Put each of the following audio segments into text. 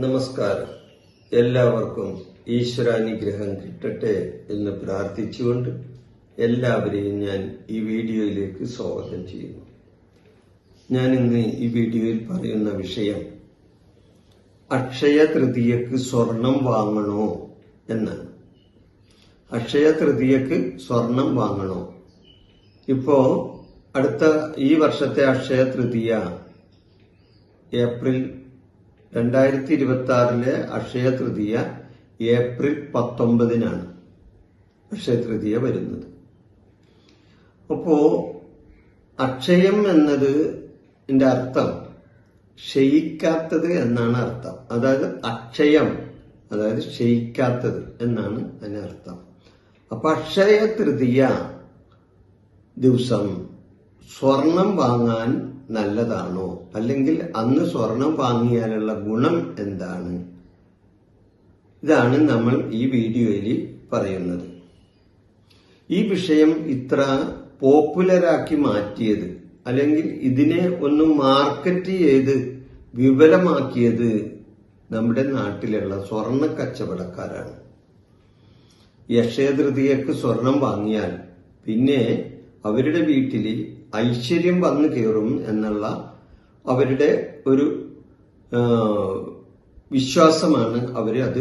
നമസ്കാരം. എല്ലാവർക്കും ഈശ്വരാനുഗ്രഹം കിട്ടട്ടെ എന്ന് പ്രാർത്ഥിച്ചുകൊണ്ട് എല്ലാവരെയും ഞാൻ ഈ വീഡിയോയിലേക്ക് സ്വാഗതം ചെയ്യുന്നു. ഞാൻ ഇന്ന് ഈ വീഡിയോയിൽ പറയുന്ന വിഷയം അക്ഷയ തൃതീയക്ക് സ്വർണം വാങ്ങണോ എന്നാണ്. അക്ഷയ തൃതീയക്ക് സ്വർണം വാങ്ങണോ? ഇപ്പോ അടുത്ത ഈ വർഷത്തെ അക്ഷയ തൃതീയ ഏപ്രിൽ 2026 അക്ഷയ തൃതീയ ഏപ്രിൽ 19 അക്ഷയ തൃതീയ വരുന്നത്. അപ്പോ അക്ഷയം എന്നത് അർത്ഥം ക്ഷയിക്കാത്തത് എന്നാണ് അർത്ഥം. അതായത് അക്ഷയം അതായത് ക്ഷയിക്കാത്തത് എന്നാണ് അതിന്റെ അർത്ഥം. അപ്പൊ അക്ഷയ തൃതീയ ദിവസം സ്വർണം വാങ്ങാൻ നല്ലതാണോ, അല്ലെങ്കിൽ അന്ന് സ്വർണം വാങ്ങിയാലുള്ള ഗുണം എന്താണ്? ഇതാണ് നമ്മൾ ഈ വീഡിയോയിൽ പറയുന്നത്. ഈ വിഷയം ഇത്ര പോപ്പുലറാക്കി മാറ്റിയത്, അല്ലെങ്കിൽ ഇതിനെ ഒന്ന് മാർക്കറ്റ് ചെയ്ത് വിപുലമാക്കിയത് നമ്മുടെ നാട്ടിലുള്ള സ്വർണ്ണ കച്ചവടക്കാരാണ്. ഈ അക്ഷയ തൃതീയക്ക് സ്വർണം വാങ്ങിയാൽ പിന്നെ അവരുടെ വീട്ടിൽ ഐശ്വര്യം വന്നു കയറും എന്നുള്ള അവരുടെ ഒരു വിശ്വാസമാണ് അവർ അത്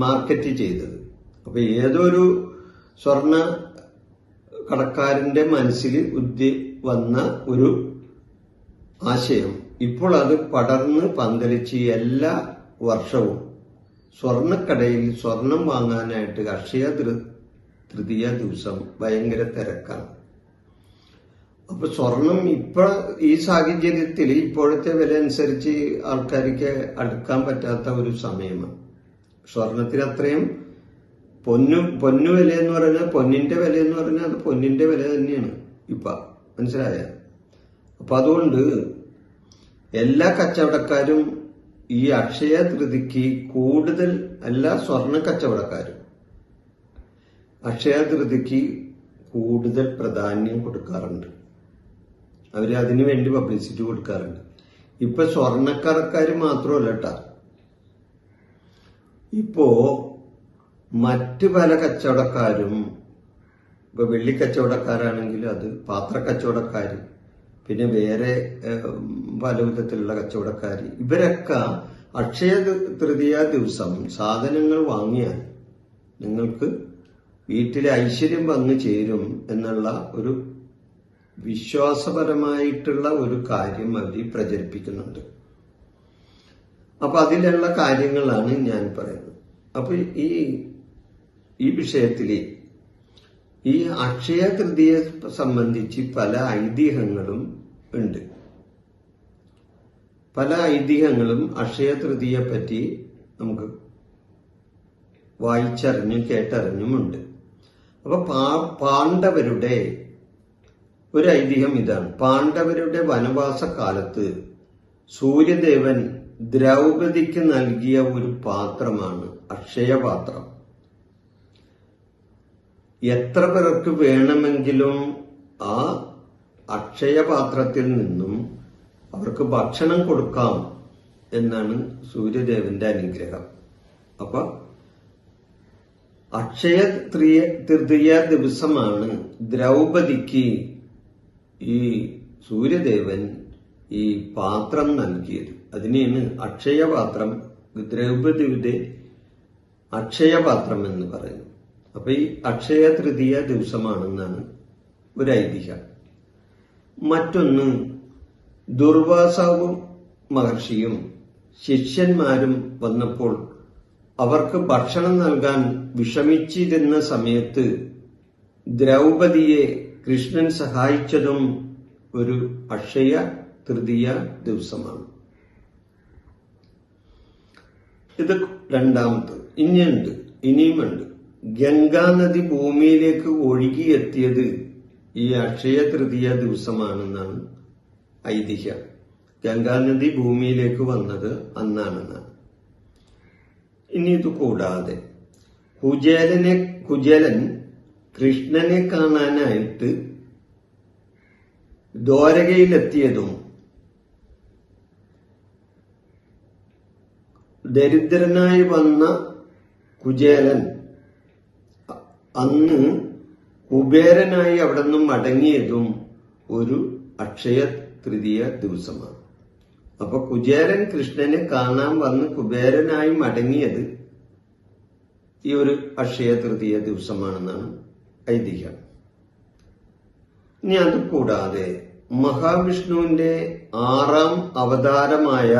മാർക്കറ്റ് ചെയ്തത്. അപ്പൊ ഏതൊരു സ്വർണ്ണ കടക്കാരന്റെ മനസ്സിൽ വന്ന ഒരു ആശയം ഇപ്പോൾ അത് പടർന്ന് പന്തലിച്ച് എല്ലാ വർഷവും സ്വർണ്ണക്കടയിൽ സ്വർണം വാങ്ങാനായിട്ട് അക്ഷയ തൃതീയ ദിവസം ഭയങ്കര തിരക്കാണ്. അപ്പൊ സ്വർണം ഈ സാഹചര്യത്തിൽ ഇപ്പോഴത്തെ വില അനുസരിച്ച് ആൾക്കാർക്ക് അടുക്കാൻ പറ്റാത്ത ഒരു സമയമാണ്. സ്വർണത്തിന് അത്രയും പൊന്നു വില എന്ന് പറഞ്ഞാൽ, പൊന്നിന്റെ വില എന്ന് പറഞ്ഞാൽ അത് പൊന്നിന്റെ വില തന്നെയാണ് ഇപ്പൊ, മനസ്സിലായ? അപ്പൊ അതുകൊണ്ട് എല്ലാ കച്ചവടക്കാരും ഈ അക്ഷയ തൃതിക്ക് കൂടുതൽ, എല്ലാ സ്വർണ്ണ കച്ചവടക്കാരും അക്ഷയ തൃതിക്ക് കൂടുതൽ പ്രാധാന്യം കൊടുക്കാറുണ്ട്. അവര് അതിനു വേണ്ടി പബ്ലിസിറ്റി കൊടുക്കാറുണ്ട്. ഇപ്പൊ സ്വർണ്ണക്കടക്കാര് മാത്രമല്ല കേട്ടാ, ഇപ്പോ മറ്റു പല കച്ചവടക്കാരും, ഇപ്പൊ വെള്ളി കച്ചവടക്കാരാണെങ്കിൽ അത്, പാത്ര കച്ചവടക്കാര്, പിന്നെ വേറെ പല വിധത്തിലുള്ള കച്ചവടക്കാര്, ഇവരൊക്കെ അക്ഷയ തൃതീയ ദിവസം സാധനങ്ങൾ വാങ്ങിയാൽ നിങ്ങൾക്ക് വീട്ടിലെ ഐശ്വര്യം വന്നു ചേരും എന്നുള്ള ഒരു വിശ്വാസപരമായിട്ടുള്ള ഒരു കാര്യം അവർ പ്രചരിപ്പിക്കുന്നുണ്ട്. അപ്പൊ അതിലുള്ള കാര്യങ്ങളാണ് ഞാൻ പറയുന്നത്. അപ്പൊ ഈ വിഷയത്തില് ഈ അക്ഷയ തൃതീയെ സംബന്ധിച്ച് പല ഐതിഹ്യങ്ങളും ഉണ്ട്. പല ഐതിഹ്യങ്ങളും അക്ഷയ തൃതീയെ പറ്റി നമുക്ക് വായിച്ചറിഞ്ഞും കേട്ടറിഞ്ഞുമുണ്ട്. അപ്പൊ പാണ്ഡവരുടെ ഒരു ഐതിഹ്യം ഇതാണ്. പാണ്ഡവരുടെ വനവാസ കാലത്ത് സൂര്യദേവൻ ദ്രൗപദിക്ക് നൽകിയ ഒരു പാത്രമാണ് അക്ഷയപാത്രം. എത്ര പേർക്ക് വേണമെങ്കിലും ആ അക്ഷയപാത്രത്തിൽ നിന്നും അവർക്ക് ഭക്ഷണം കൊടുക്കാം എന്നാണ് സൂര്യദേവന്റെ അനുഗ്രഹം. അപ്പൊ അക്ഷയ തൃതീയ ദിവസമാണ് ദ്രൗപദിക്ക് ഈ സൂര്യദേവൻ ഈ പാത്രം നൽകിയത്. അതിനെയാണ് അക്ഷയപാത്രം, ദ്രൗപദിയുടെ അക്ഷയപാത്രം എന്ന് പറയുന്നത്. അപ്പൊ ഈ അക്ഷയ തൃതീയ ദിവസമാണെന്നാണ് ഒരു ഐതിഹ്യം. മറ്റൊന്ന്, ദുർവാസാവും മഹർഷിയും ശിഷ്യന്മാരും വന്നപ്പോൾ അവർക്ക് ഭക്ഷണം നൽകാൻ വിഷമിച്ചിരുന്ന സമയത്ത് ദ്രൗപദിയെ കൃഷ്ണൻ സഹായിച്ചതും ഒരു അക്ഷയ തൃതീയ ദിവസമാണ്. ഇത് രണ്ടാമത്തത്. ഇനിയുമുണ്ട്. ഗംഗാനദി ഭൂമിയിലേക്ക് ഒഴുകിയെത്തിയത് ഈ അക്ഷയ തൃതീയ ദിവസമാണെന്നാണ് ഐതിഹ്യം. ഗംഗാനദി ഭൂമിയിലേക്ക് വന്നത് അന്നാണെന്നാണ്. ഇനി ഇത് കൂടാതെ കുചേലൻ കൃഷ്ണനെ കാണാനായിട്ട് ദ്വാരകയിലെത്തിയതും ദരിദ്രനായി വന്ന കുചേലൻ അന്ന് കുബേരനായി അവിടെ നിന്നും മടങ്ങിയതും ഒരു അക്ഷയ തൃതീയ ദിവസമാണ്. അപ്പൊ കുചേലൻ കൃഷ്ണനെ കാണാൻ വന്ന് കുബേരനായി മടങ്ങിയത് ഈ ഒരു അക്ഷയ തൃതീയ ദിവസമാണെന്നാണ് ഐതിഹ്യം. ഇനി അത് കൂടാതെ മഹാവിഷ്ണുവിന്റെ 6ാം അവതാരമായ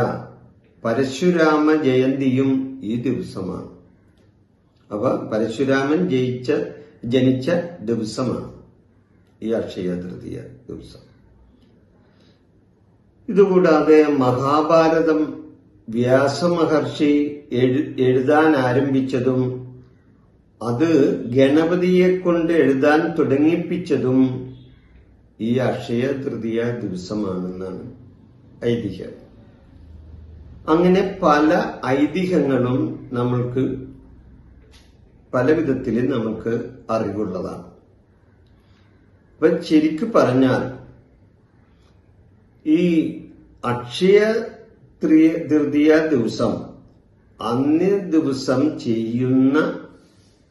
പരശുരാമ ജയന്തിയും ഈ ദിവസമാണ്. അപ്പൊ പരശുരാമൻ ജനിച്ച ദിവസമാണ് ഈ അക്ഷയ തൃതീയ ദിവസം. ഇതുകൂടാതെ മഹാഭാരതം വ്യാസമഹർഷി എഴുതാൻ ആരംഭിച്ചതും അത് ഗണപതിയെ കൊണ്ട് എഴുതാൻ തുടങ്ങിപ്പിച്ചതും ഈ അക്ഷയ തൃതീയ ദിവസമാണെന്നാണ് ഐതിഹ്യം. അങ്ങനെ പല ഐതിഹ്യങ്ങളും നമ്മൾക്ക് പല വിധത്തിൽ നമുക്ക് അറിവുള്ളതാണ്. അപ്പൊ ശരിക്കു പറഞ്ഞാൽ ഈ അക്ഷയ തൃതീയ ദിവസം അന്നേ ദിവസം ചെയ്യുന്ന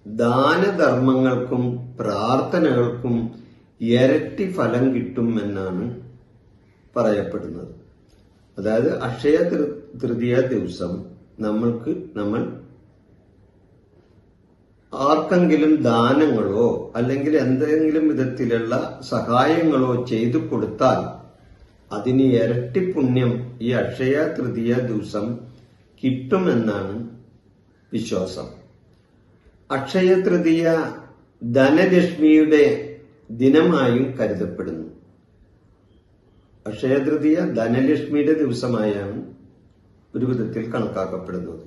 ദാനധർമ്മങ്ങൾക്കും പ്രാർത്ഥനകൾക്കും ഇരട്ടി ഫലം കിട്ടും എന്നാണ് പറയപ്പെടുന്നത്. അതായത് അക്ഷയ തൃതീയ ദിവസം നമ്മൾ ആർക്കെങ്കിലും ദാനങ്ങളോ അല്ലെങ്കിൽ എന്തെങ്കിലും വിധത്തിലുള്ള സഹായങ്ങളോ ചെയ്തു കൊടുത്താൽ അതിന് ഇരട്ടി പുണ്യം ഈ അക്ഷയ തൃതീയ ദിവസം കിട്ടുമെന്നാണ് വിശ്വാസം. അക്ഷയ തൃതീയ ധനലക്ഷ്മിയുടെ ദിനമായും കരുതപ്പെടുന്നു. അക്ഷയ തൃതീയ ധനലക്ഷ്മിയുടെ ദിവസമായാണ് ഒരു വിധത്തിൽ കണക്കാക്കപ്പെടുന്നത്.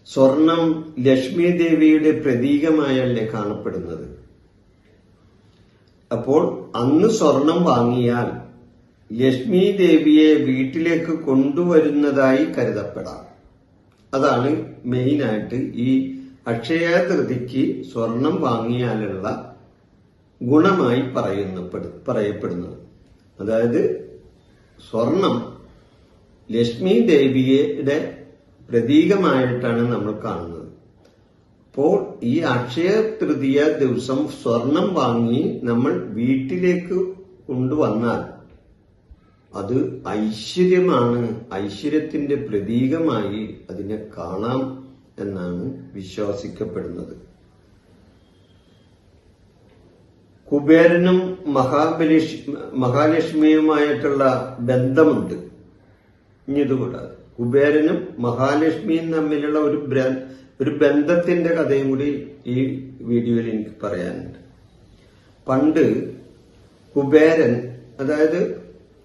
സ്വർണം ലക്ഷ്മി ദേവിയുടെ പ്രതീകമായല്ലേ കാണപ്പെടുന്നത്. അപ്പോൾ അന്ന് സ്വർണം വാങ്ങിയാൽ ലക്ഷ്മി ദേവിയെ വീട്ടിലേക്ക് കൊണ്ടുവരുന്നതായി കരുതപ്പെടാം. അതാണ് മെയിനായിട്ട് ഈ അക്ഷയ തൃതിക്ക് സ്വർണം വാങ്ങിയാലുള്ള ഗുണമായി പറയപ്പെടുന്നത്. അതായത് സ്വർണം ലക്ഷ്മി ദേവിയുടെ പ്രതീകമായിട്ടാണ് നമ്മൾ കാണുന്നത്. അപ്പോൾ ഈ അക്ഷയ തൃതീയ ദിവസം സ്വർണം വാങ്ങി നമ്മൾ വീട്ടിലേക്ക് കൊണ്ടുവന്നാൽ അത് ഐശ്വര്യമാണ്, ഐശ്വര്യത്തിന്റെ പ്രതീകമായി അതിനെ കാണാം എന്നാണ് വിശ്വസിക്കപ്പെടുന്നത്. കുബേരനും മഹാലക്ഷ്മിയുമായിട്ടുള്ള ബന്ധമുണ്ട്. ഇതുകൂടാതെ കുബേരനും മഹാലക്ഷ്മിയും തമ്മിലുള്ള ഒരു ബന്ധത്തിന്റെ കഥയും കൂടി ഈ വീഡിയോയിൽ എനിക്ക് പറയാനുണ്ട്. പണ്ട് കുബേരൻ, അതായത്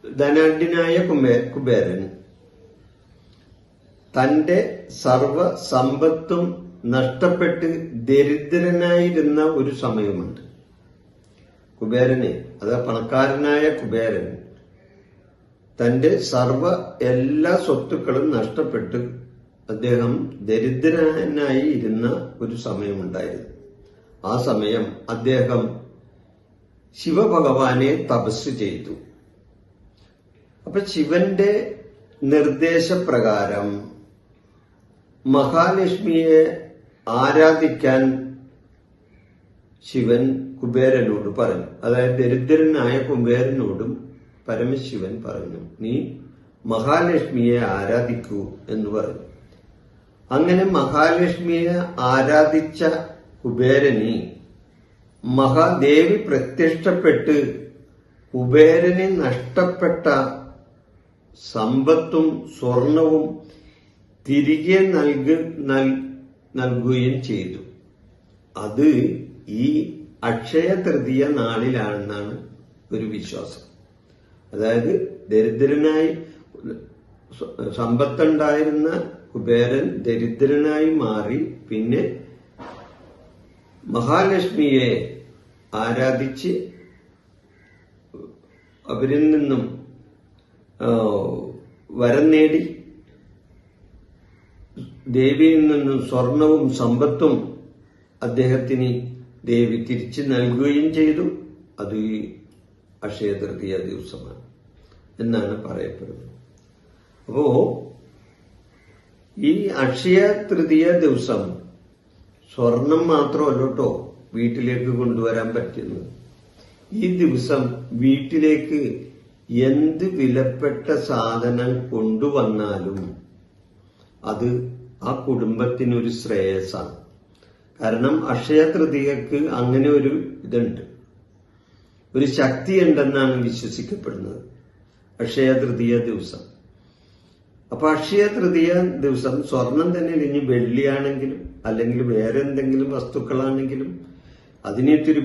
ധനാഢ്യനായ കുബേരൻ തന്റെ സർവ സമ്പത്തും നഷ്ടപ്പെട്ട് ദരിദ്രനായിരുന്ന ഒരു സമയമുണ്ട്. കുബേരനെ, അതായത് പണക്കാരനായ കുബേരൻ തന്റെ എല്ലാ സ്വത്തുക്കളും നഷ്ടപ്പെട്ട് അദ്ദേഹം ദരിദ്രനായി ഇരുന്ന ഒരു സമയമുണ്ടായിരുന്നു. ആ സമയം അദ്ദേഹം ശിവഭഗവാനെ തപസ് ചെയ്തു. അപ്പൊ ശിവന്റെ നിർദ്ദേശപ്രകാരം മഹാലക്ഷ്മിയെ ആരാധിക്കാൻ ശിവൻ കുബേരനോട് പറഞ്ഞു. അതായത് ദരിദ്രനായ കുബേരനോടും പരമശിവൻ പറഞ്ഞു, നീ മഹാലക്ഷ്മിയെ ആരാധിക്കൂ എന്ന് പറഞ്ഞു. അങ്ങനെ മഹാലക്ഷ്മിയെ ആരാധിച്ച കുബേരന് മഹാദേവി പ്രത്യക്ഷപ്പെട്ട് കുബേരന് നഷ്ടപ്പെട്ട സമ്പത്തും സ്വർണവും തിരികെ നൽകുകയും ചെയ്തു. അത് ഈ അക്ഷയ തൃതീയ നാളിലാണെന്നാണ് ഒരു വിശ്വാസം. അതായത് ദരിദ്രനായി സമ്പത്തുണ്ടായിരുന്ന കുബേരൻ ദരിദ്രനായി മാറി പിന്നെ മഹാലക്ഷ്മിയെ ആരാധിച്ച് അവരിൽ നിന്നും വരം നേടി ദേവിയിൽ നിന്നും സ്വർണവും സമ്പത്തും അദ്ദേഹത്തിന് ദേവി തിരിച്ചു നൽകുകയും ചെയ്തു. അത് ഈ അക്ഷയ തൃതീയ ദിവസമാണ് എന്നാണ് പറയപ്പെടുന്നത്. അപ്പോ ഈ അക്ഷയ തൃതീയ ദിവസം സ്വർണം മാത്രമല്ല കേട്ടോ വീട്ടിലേക്ക് കൊണ്ടുവരാൻ പറ്റുന്നത്. ഈ ദിവസം വീട്ടിലേക്ക് എന്ത് വിലപ്പെട്ട സാധനം കൊണ്ടുവന്നാലും അത് ആ കുടുംബത്തിനൊരു ശ്രേയസ്സാണ്. കാരണം അക്ഷയ തൃതീയക്ക് അങ്ങനെ ഒരു ഇതുണ്ട്, ഒരു ശക്തി ഉണ്ടെന്നാണ് വിശ്വസിക്കപ്പെടുന്നത് അക്ഷയ തൃതീയ ദിവസം. അപ്പൊ അക്ഷയ തൃതീയ ദിവസം സ്വർണം തന്നെ ഇനി വെള്ളിയാണെങ്കിലും അല്ലെങ്കിൽ വേറെ എന്തെങ്കിലും വസ്തുക്കളാണെങ്കിലും അതിനേറ്റൊരു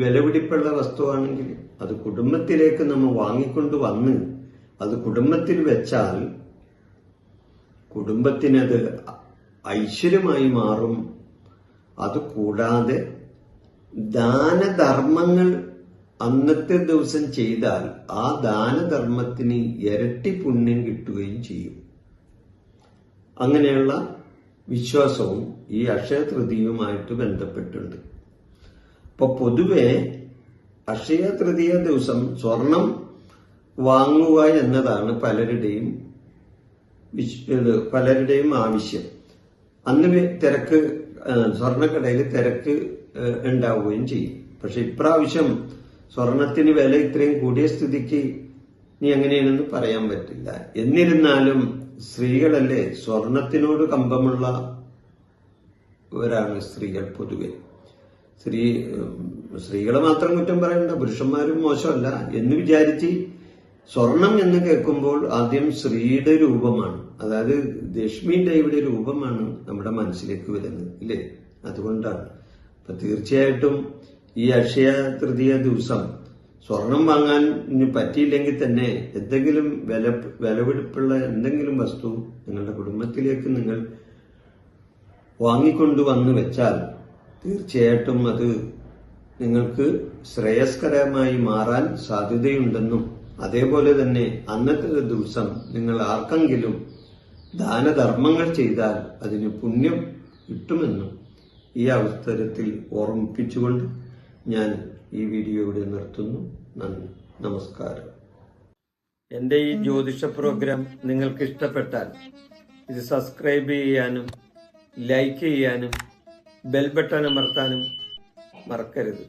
വിലപിടിപ്പുള്ള വസ്തുവാണെങ്കിൽ അത് കുടുംബത്തിലേക്ക് നമ്മൾ വാങ്ങിക്കൊണ്ട് വന്ന് അത് കുടുംബത്തിൽ വെച്ചാൽ കുടുംബത്തിനത് ഐശ്വര്യമായി മാറും. അത് കൂടാതെ ദാനധർമ്മങ്ങൾ അന്നത്തെ ദിവസം ചെയ്താൽ ആ ദാനധർമ്മത്തിന് ഇരട്ടി പുണ്യം കിട്ടുകയും ചെയ്യും. അങ്ങനെയുള്ള വിശ്വാസവും ഈ അക്ഷയ തൃതീയവുമായിട്ട് ബന്ധപ്പെട്ടുണ്ട്. അപ്പൊ പൊതുവെ അക്ഷയ തൃതീയ ദിവസം സ്വർണം വാങ്ങുക എന്നതാണ് പലരുടെയും ആവശ്യം. അന്ന് തിരക്ക്, സ്വർണ്ണക്കടയിൽ തിരക്ക് ഉണ്ടാവുകയും ചെയ്യും. പക്ഷെ ഇപ്രാവശ്യം സ്വർണത്തിന് വില ഇത്രയും കൂടിയ സ്ഥിതിക്ക് ഇനി എങ്ങനെയാണെന്ന് പറയാൻ പറ്റില്ല. എന്നിരുന്നാലും സ്ത്രീകളല്ലേ, സ്വർണത്തിനോട് കമ്പമുള്ളവരാണ് സ്ത്രീകൾ പൊതുവെ. സ്ത്രീകളെ മാത്രം കുറ്റം പറയണ്ട, പുരുഷന്മാരും മോശമല്ല എന്ന് വിചാരിച്ച് സ്വർണം എന്ന് കേൾക്കുമ്പോൾ ആദ്യം സ്ത്രീയുടെ രൂപമാണ്, അതായത് ലക്ഷ്മി ദേവിയുടെ രൂപമാണ് നമ്മുടെ മനസ്സിലേക്ക് വരുന്നത്, ഇല്ലേ? അതുകൊണ്ടാണ്. അപ്പൊ തീർച്ചയായിട്ടും ഈ അക്ഷയ തൃതീയ ദിവസം സ്വർണം വാങ്ങാൻ പറ്റിയില്ലെങ്കിൽ തന്നെ എന്തെങ്കിലും വിലപിടിപ്പുള്ള എന്തെങ്കിലും വസ്തു നിങ്ങളുടെ കുടുംബത്തിലേക്ക് നിങ്ങൾ വാങ്ങിക്കൊണ്ടുവന്ന് വെച്ചാൽ തീർച്ചയായിട്ടും അത് നിങ്ങൾക്ക് ശ്രേയസ്കരമായി മാറാൻ സാധ്യതയുണ്ടെന്നും അതേപോലെ തന്നെ അന്നത്തെ ദിവസം നിങ്ങൾ ആർക്കെങ്കിലും ദാനധർമ്മങ്ങൾ ചെയ്താൽ അതിന് പുണ്യം കിട്ടുമെന്നും ഈ അവസരത്തിൽ ഓർമ്മിപ്പിച്ചുകൊണ്ട് ഞാൻ ഈ വീഡിയോ ഇവിടെ നിർത്തുന്നു. നന്ദി, നമസ്കാരം. എൻ്റെ ഈ ജ്യോതിഷ പ്രോഗ്രാം നിങ്ങൾക്ക് ഇഷ്ടപ്പെട്ടാൽ ഇത് സബ്സ്ക്രൈബ് ചെയ്യാനും ലൈക്ക് ചെയ്യാനും ബെൽ ബട്ടൺ അമർത്താനും മറക്കരുത്.